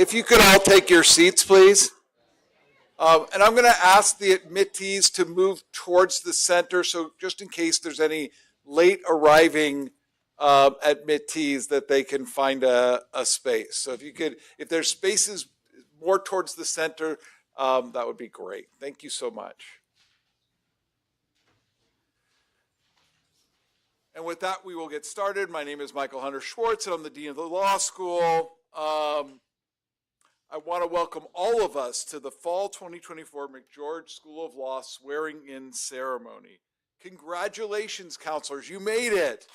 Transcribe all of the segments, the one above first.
If you could all take your seats, please. And I'm going to ask the admittees to move towards the center, so just in case there's any late arriving admittees, that they can find a space. So if there's spaces more towards the center, that would be great. Thank you so much. And with that, we will get started. My name is Michael Hunter Schwartz, and I'm the Dean of the Law School. I want to welcome all of us to the Fall 2024 McGeorge School of Law swearing-in ceremony. Congratulations, counselors, you made it.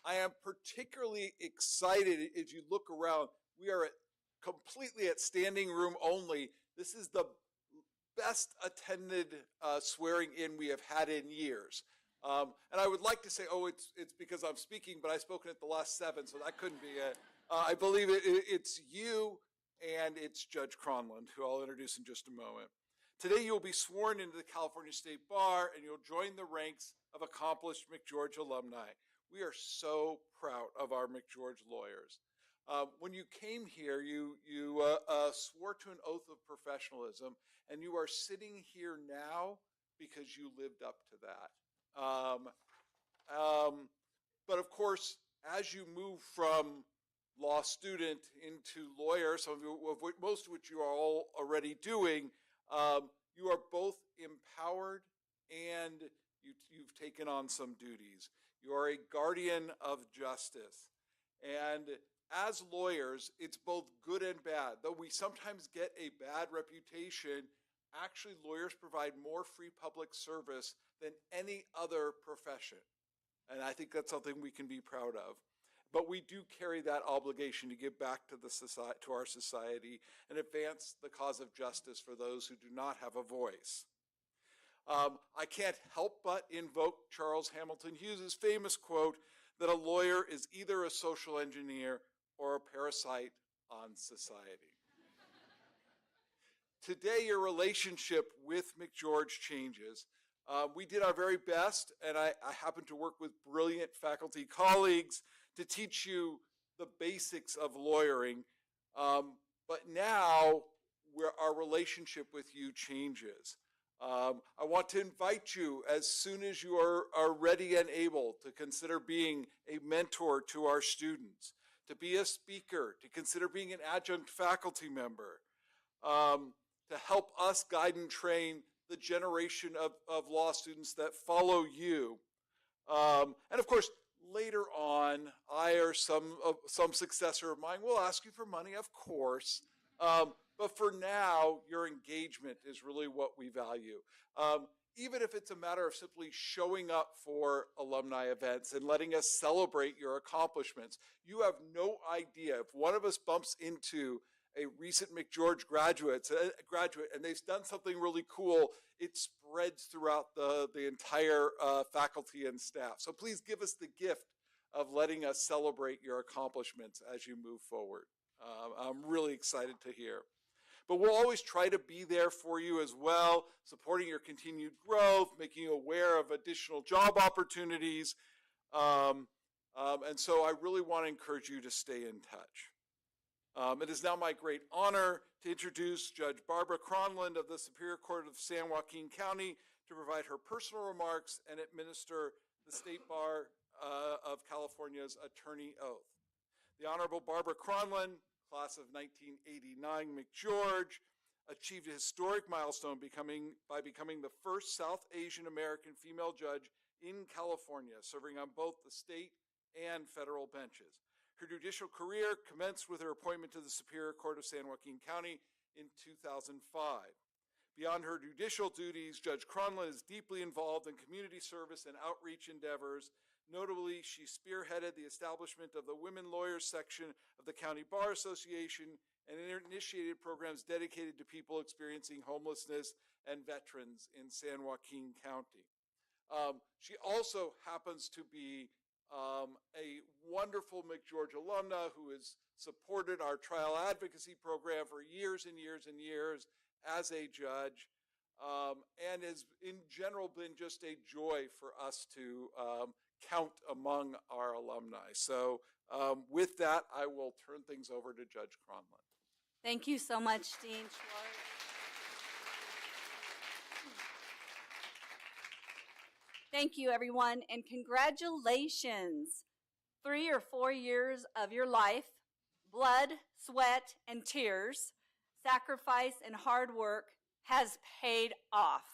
I am particularly excited as you look around. We are completely at standing room only. This is the best attended swearing in we have had in years. And I would like to say, it's because I'm speaking, but I've spoken at the last 7, so that couldn't be it. I believe it's you and it's Judge Kronlund, who I'll introduce in just a moment. Today you'll be sworn into the California State Bar, and you'll join the ranks of accomplished McGeorge alumni. We are so proud of our McGeorge lawyers. When you came here, you swore to an oath of professionalism, and you are sitting here now because you lived up to that. But of course, as you move from law student into lawyer, most of which you are all already doing, you are both empowered and you've taken on some duties. You are a guardian of justice. And as lawyers, it's both good and bad. Though we sometimes get a bad reputation, actually lawyers provide more free public service than any other profession. And I think that's something we can be proud of. But we do carry that obligation to give back to our society and advance the cause of justice for those who do not have a voice. I can't help but invoke Charles Hamilton Hughes' famous quote that a lawyer is either a social engineer or a parasite on society. Today, your relationship with McGeorge changes. We did our very best, and I happen to work with brilliant faculty colleagues to teach you the basics of lawyering. But now, our relationship with you changes. I want to invite you, as soon as you are ready and able, to consider being a mentor to our students, to be a speaker, to consider being an adjunct faculty member, to help us guide and train the generation of law students that follow you. And of course, later on, I or some successor of mine will ask you for money, of course. But for now, your engagement is really what we value. Even if it's a matter of simply showing up for alumni events and letting us celebrate your accomplishments. You have no idea if one of us bumps into a recent McGeorge graduate and they've done something really cool, it spreads throughout the entire faculty and staff. So please give us the gift of letting us celebrate your accomplishments as you move forward. I'm really excited to hear. But we'll always try to be there for you as well, supporting your continued growth, making you aware of additional job opportunities. And so I really want to encourage you to stay in touch. It is now my great honor to introduce Judge Barbara Kronlund of the Superior Court of San Joaquin County to provide her personal remarks and administer the State Bar of California's attorney oath. The Honorable Barbara Kronlund, class of 1989 McGeorge, achieved a historic milestone by becoming the first South Asian American female judge in California, serving on both the state and federal benches. Her judicial career commenced with her appointment to the Superior Court of San Joaquin County in 2005. Beyond her judicial duties, Judge Kronlund is deeply involved in community service and outreach endeavors. Notably, she spearheaded the establishment of the Women Lawyers section of the County Bar Association and initiated programs dedicated to people experiencing homelessness and veterans in San Joaquin County. She also happens to be a wonderful McGeorge alumna who has supported our trial advocacy program for years and years and years as a judge. and has in general been just a joy for us to count among our alumni. So with that, I will turn things over to Judge Kronlund. Thank you so much, Dean Schwartz. Thank you, everyone, and congratulations. 3 or 4 years of your life, blood, sweat, and tears, sacrifice, and hard work has paid off,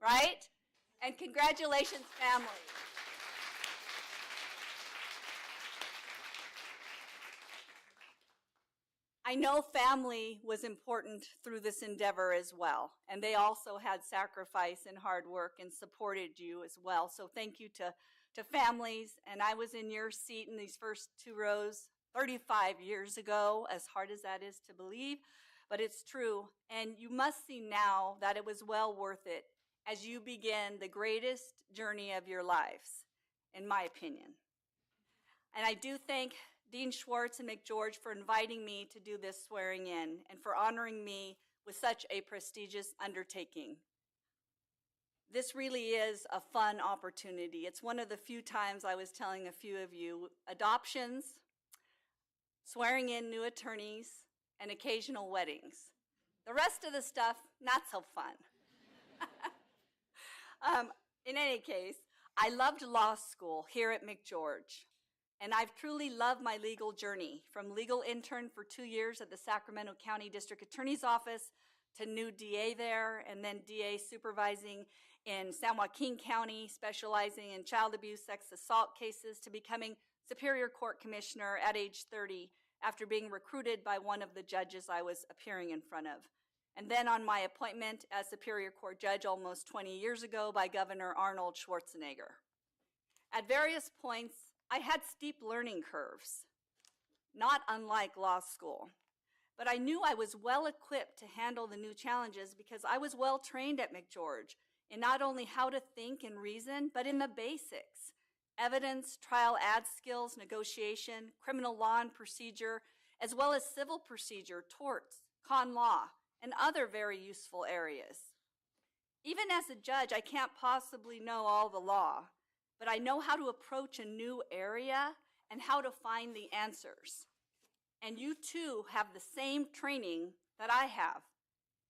right? And congratulations, family. I know family was important through this endeavor as well, and they also had sacrifice and hard work and supported you as well. So thank you to families, and I was in your seat in these first 2 rows 35 years ago, as hard as that is to believe, but it's true. And you must see now that it was well worth it as you begin the greatest journey of your lives, in my opinion. And I do thank Dean Schwartz and McGeorge for inviting me to do this swearing in and for honoring me with such a prestigious undertaking. This really is a fun opportunity. It's one of the few times I was telling a few of you, adoptions, swearing in new attorneys, and occasional weddings. The rest of the stuff, not so fun. In any case, I loved law school here at McGeorge. And I've truly loved my legal journey, from legal intern for 2 years at the Sacramento County District Attorney's Office to new DA there, and then DA supervising in San Joaquin County, specializing in child abuse, sex assault cases, to becoming Superior Court Commissioner at age 30 after being recruited by one of the judges I was appearing in front of. And then on my appointment as Superior Court Judge almost 20 years ago by Governor Arnold Schwarzenegger. At various points, I had steep learning curves, not unlike law school, but I knew I was well equipped to handle the new challenges because I was well trained at McGeorge in not only how to think and reason, but in the basics: evidence, trial ad skills, negotiation, criminal law and procedure, as well as civil procedure, torts, con law, and other very useful areas. Even as a judge, I can't possibly know all the law, but I know how to approach a new area and how to find the answers. And you too have the same training that I have.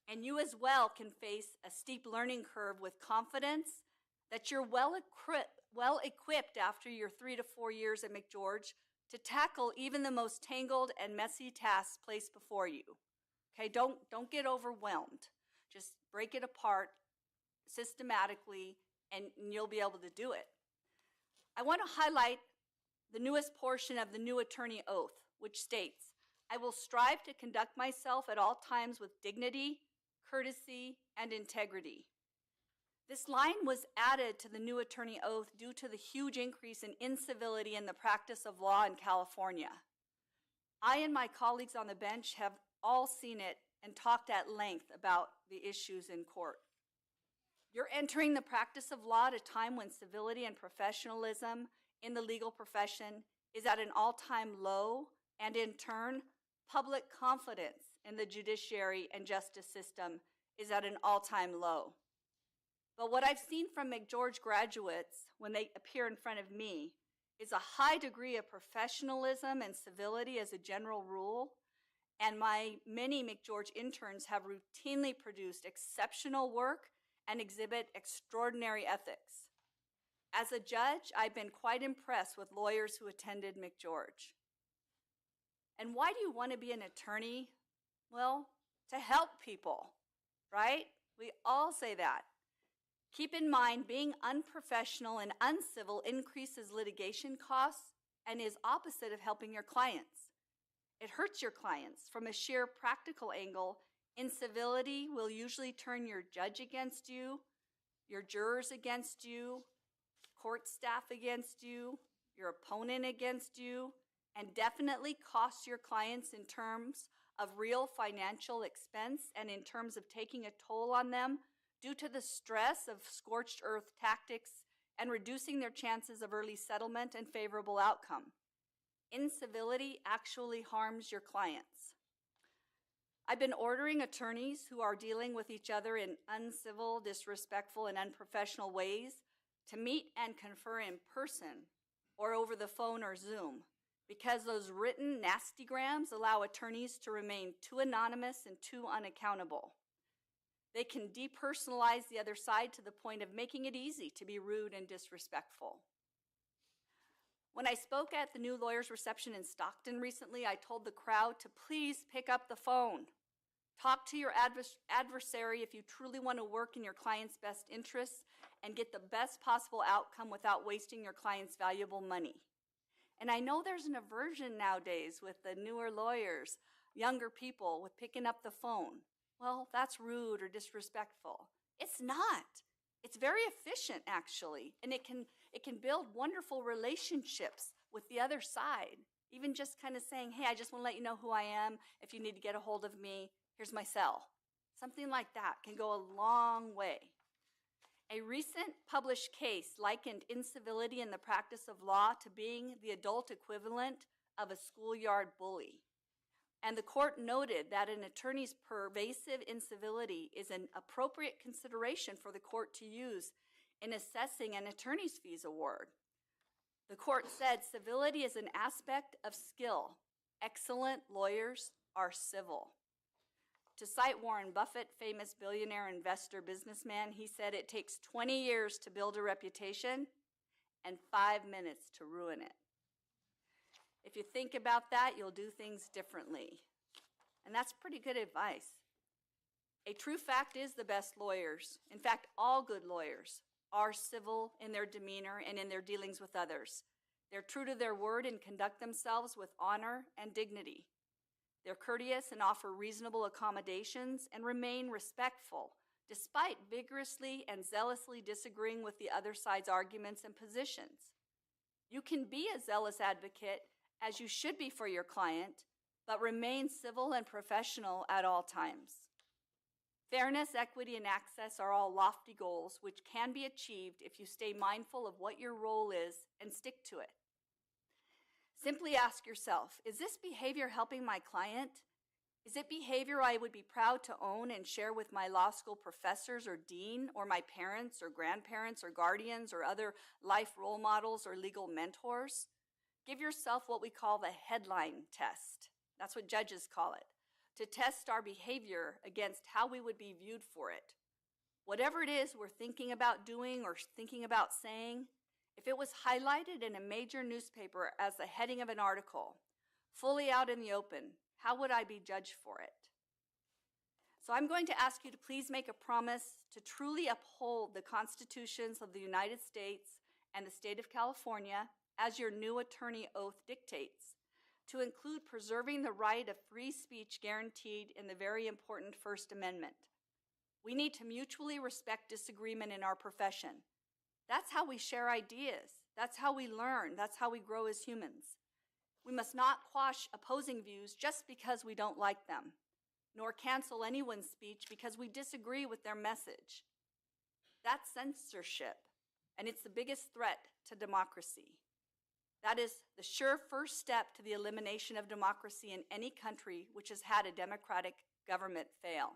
And you as well can face a steep learning curve with confidence that you're well equipped after your 3 to 4 years at McGeorge to tackle even the most tangled and messy tasks placed before you. Okay, don't get overwhelmed. Just break it apart systematically and you'll be able to do it. I want to highlight the newest portion of the new attorney oath, which states, "I will strive to conduct myself at all times with dignity, courtesy, and integrity." This line was added to the new attorney oath due to the huge increase in incivility in the practice of law in California. I and my colleagues on the bench have all seen it and talked at length about the issues in court. You're entering the practice of law at a time when civility and professionalism in the legal profession is at an all-time low, and in turn, public confidence in the judiciary and justice system is at an all-time low. But what I've seen from McGeorge graduates when they appear in front of me is a high degree of professionalism and civility as a general rule, and my many McGeorge interns have routinely produced exceptional work and exhibit extraordinary ethics. As a judge, I've been quite impressed with lawyers who attended McGeorge. And why do you want to be an attorney? Well, to help people, right? We all say that. Keep in mind, being unprofessional and uncivil increases litigation costs and is opposite of helping your clients. It hurts your clients. From a sheer practical angle, incivility will usually turn your judge against you, your jurors against you, court staff against you, your opponent against you, and definitely cost your clients in terms of real financial expense and in terms of taking a toll on them due to the stress of scorched earth tactics and reducing their chances of early settlement and favorable outcome. Incivility actually harms your clients. I've been ordering attorneys who are dealing with each other in uncivil, disrespectful, and unprofessional ways to meet and confer in person or over the phone or Zoom, because those written nastygrams allow attorneys to remain too anonymous and too unaccountable. They can depersonalize the other side to the point of making it easy to be rude and disrespectful. When I spoke at the new lawyers reception in Stockton recently, I told the crowd to please pick up the phone. Talk to your adversary if you truly want to work in your client's best interests and get the best possible outcome without wasting your client's valuable money. And I know there's an aversion nowadays with the newer lawyers, younger people, with picking up the phone. Well, that's rude or disrespectful. It's not. It's very efficient, actually, and it can build wonderful relationships with the other side. Even just kind of saying, hey, I just want to let you know who I am. If you need to get a hold of me, here's my cell. Something like that can go a long way. A recent published case likened incivility in the practice of law to being the adult equivalent of a schoolyard bully. And the court noted that an attorney's pervasive incivility is an appropriate consideration for the court to use in assessing an attorney's fees award. The court said civility is an aspect of skill. Excellent lawyers are civil. To cite Warren Buffett, famous billionaire, investor, businessman, he said it takes 20 years to build a reputation and 5 minutes to ruin it. If you think about that, you'll do things differently. And that's pretty good advice. A true fact is the best lawyers, in fact, all good lawyers, are civil in their demeanor and in their dealings with others. They're true to their word and conduct themselves with honor and dignity. They're courteous and offer reasonable accommodations and remain respectful, despite vigorously and zealously disagreeing with the other side's arguments and positions. You can be a zealous advocate, as you should be for your client, but remain civil and professional at all times. Fairness, equity, and access are all lofty goals which can be achieved if you stay mindful of what your role is and stick to it. Simply ask yourself, is this behavior helping my client? Is it behavior I would be proud to own and share with my law school professors or dean, or my parents or grandparents or guardians or other life role models or legal mentors? Give yourself what we call the headline test. That's what judges call it, to test our behavior against how we would be viewed for it. Whatever it is we're thinking about doing or thinking about saying, if it was highlighted in a major newspaper as the heading of an article, fully out in the open, how would I be judged for it? So I'm going to ask you to please make a promise to truly uphold the constitutions of the United States and the state of California as your new attorney oath dictates, to include preserving the right of free speech guaranteed in the very important First Amendment. We need to mutually respect disagreement in our profession. That's how we share ideas. That's how we learn. That's how we grow as humans. We must not quash opposing views just because we don't like them, nor cancel anyone's speech because we disagree with their message. That's censorship, and it's the biggest threat to democracy. That is the sure first step to the elimination of democracy in any country which has had a democratic government fail.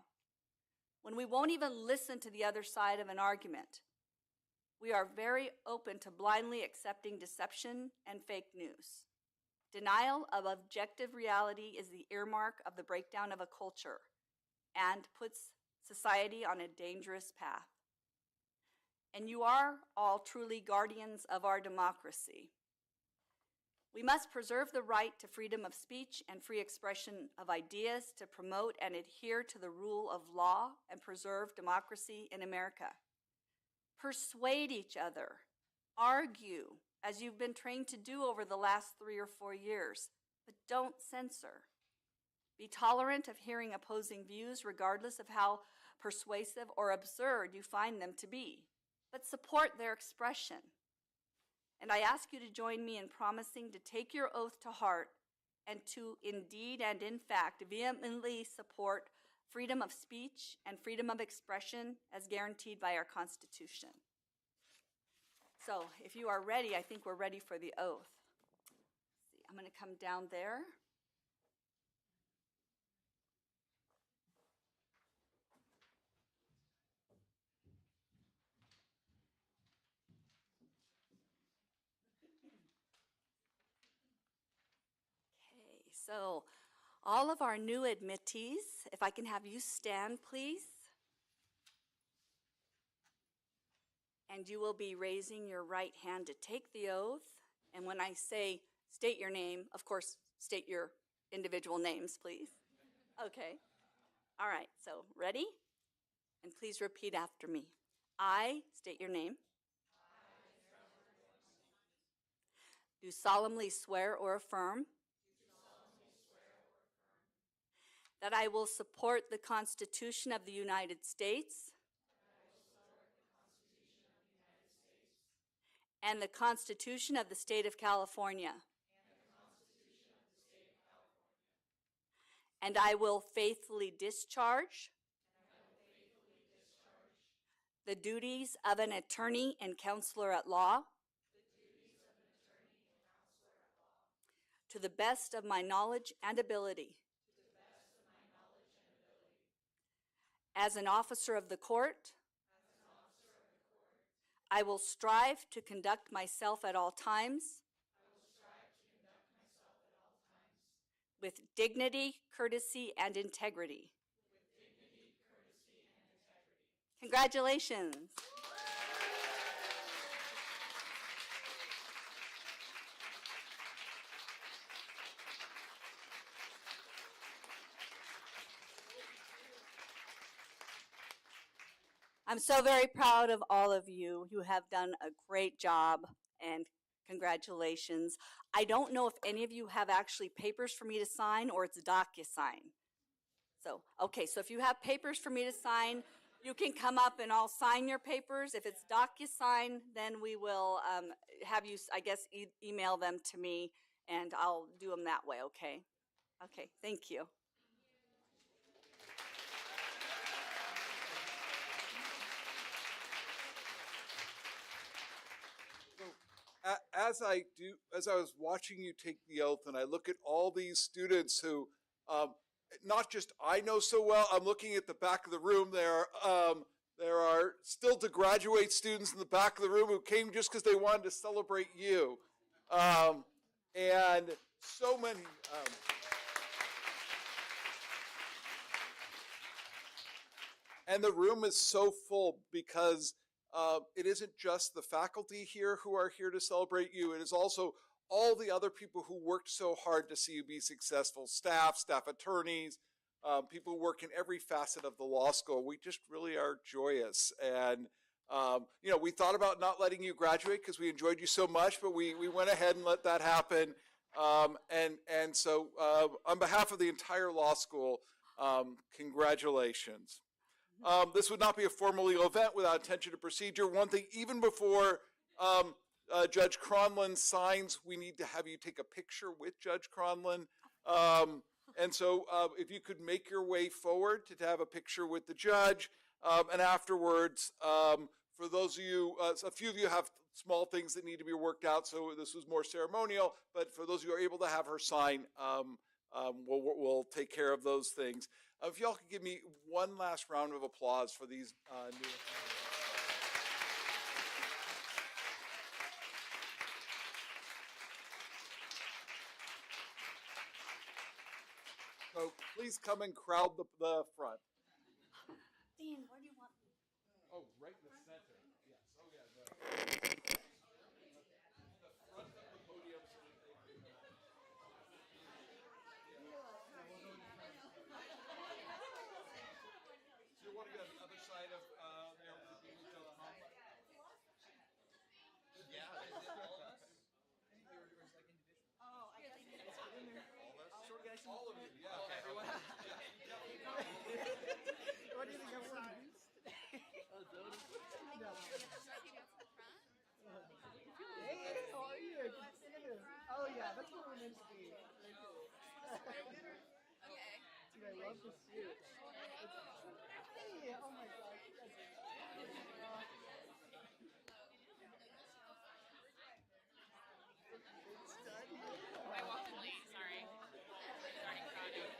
When we won't even listen to the other side of an argument, we are very open to blindly accepting deception and fake news. Denial of objective reality is the earmark of the breakdown of a culture and puts society on a dangerous path. And you are all truly guardians of our democracy. We must preserve the right to freedom of speech and free expression of ideas to promote and adhere to the rule of law and preserve democracy in America. Persuade each other, argue, as you've been trained to do over the last 3 or 4 years, but don't censor. Be tolerant of hearing opposing views regardless of how persuasive or absurd you find them to be, but support their expression. And I ask you to join me in promising to take your oath to heart and to indeed and in fact vehemently support freedom of speech and freedom of expression as guaranteed by our Constitution. So if you are ready, I think we're ready for the oath. I'm going to come down there. So, all of our new admittees, if I can have you stand, please. And you will be raising your right hand to take the oath. And when I say state your name, of course, state your individual names, please. Okay. All right, so ready? And please repeat after me. I state your name. Do solemnly swear or affirm that I will support the Constitution of the United States and the Constitution of the State of California, and I will faithfully discharge the duties of an attorney and counselor at law to the best of my knowledge and ability. As an officer of the court, I will strive to conduct myself at all times with dignity, courtesy, and integrity. Congratulations. I'm so very proud of all of you. You have done a great job, and congratulations. I don't know if any of you have actually papers for me to sign or it's DocuSign. So, okay, so if you have papers for me to sign, you can come up and I'll sign your papers. If it's DocuSign, then we will have you, I guess, email them to me and I'll do them that way, okay? Okay, thank you. As I was watching you take the oath, and I look at all these students who, not just I know so well. I'm looking at the back of the room. There are still to graduate students in the back of the room who came just because they wanted to celebrate you, and so many. And the room is so full because it isn't just the faculty here who are here to celebrate you. It is also all the other people who worked so hard to see you be successful. Staff attorneys, people who work in every facet of the law school. We just really are joyous. And, we thought about not letting you graduate because we enjoyed you so much, but we went ahead and let that happen. So on behalf of the entire law school, congratulations. This would not be a formal legal event without attention to procedure. One thing, even before Judge Kronlund signs, we need to have you take a picture with Judge Kronlund. And so if you could make your way forward to have a picture with the judge, and afterwards, for those of you, a few of you have small things that need to be worked out, so this was more ceremonial, but for those of you who are able to have her sign, we'll take care of those things. If y'all could give me one last round of applause for these new. So please come and crowd the front. Dan, where do you want me? Oh, right in the center. Yes. Oh, yeah. The front of the podium. So that they can, So you want to go on the other side of there with the Judge Kronlund? Yeah, is it all of us? Or is like individual? Oh, I guess it's in there. All of us? Short guys. All of you, yeah. Okay, everyone? What do you think I'm going to Hey, how are you? Good to see you. Oh yeah, that's what we're meant to be. Okay. Dude, I love this suit. Hey, oh my gosh. I walked in late, sorry. Starting crowded.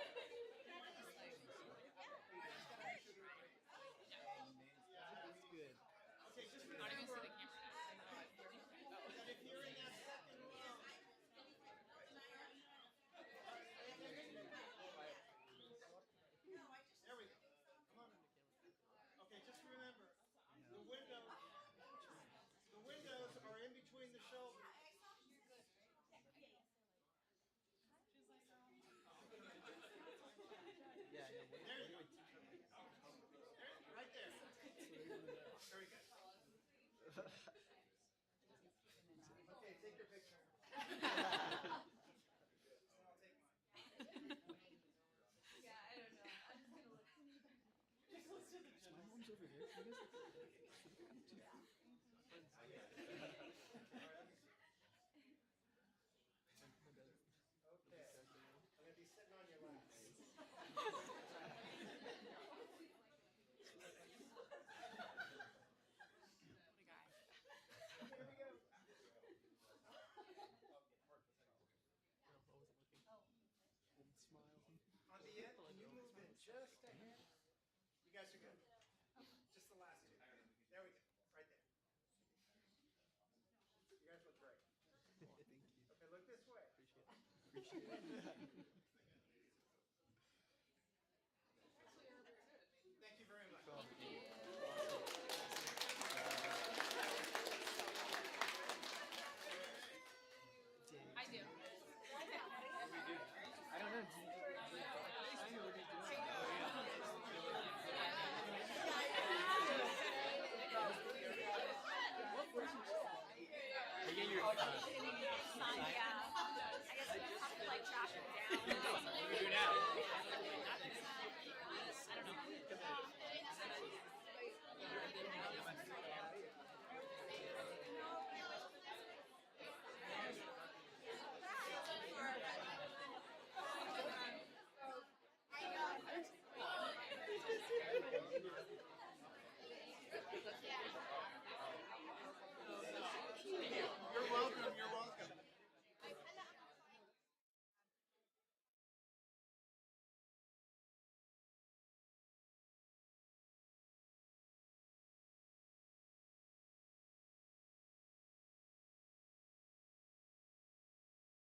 It's good. Not even see the camera. Okay, take your picture. Yeah, I don't know. I'm just gonna look. My mom's over here. You guys Okay. I'm gonna be sitting on your lap. What a guy. Here we go. smile. On the end, can you move in just a hair? You guys are good. Just the last two. There we go. Right there. You guys look great. Thank you. Okay, look this way. Appreciate it. Thank you very much. I do. I don't know. I know what you're doing. I get your Yeah. I guess we have to like track it down. What do we do now?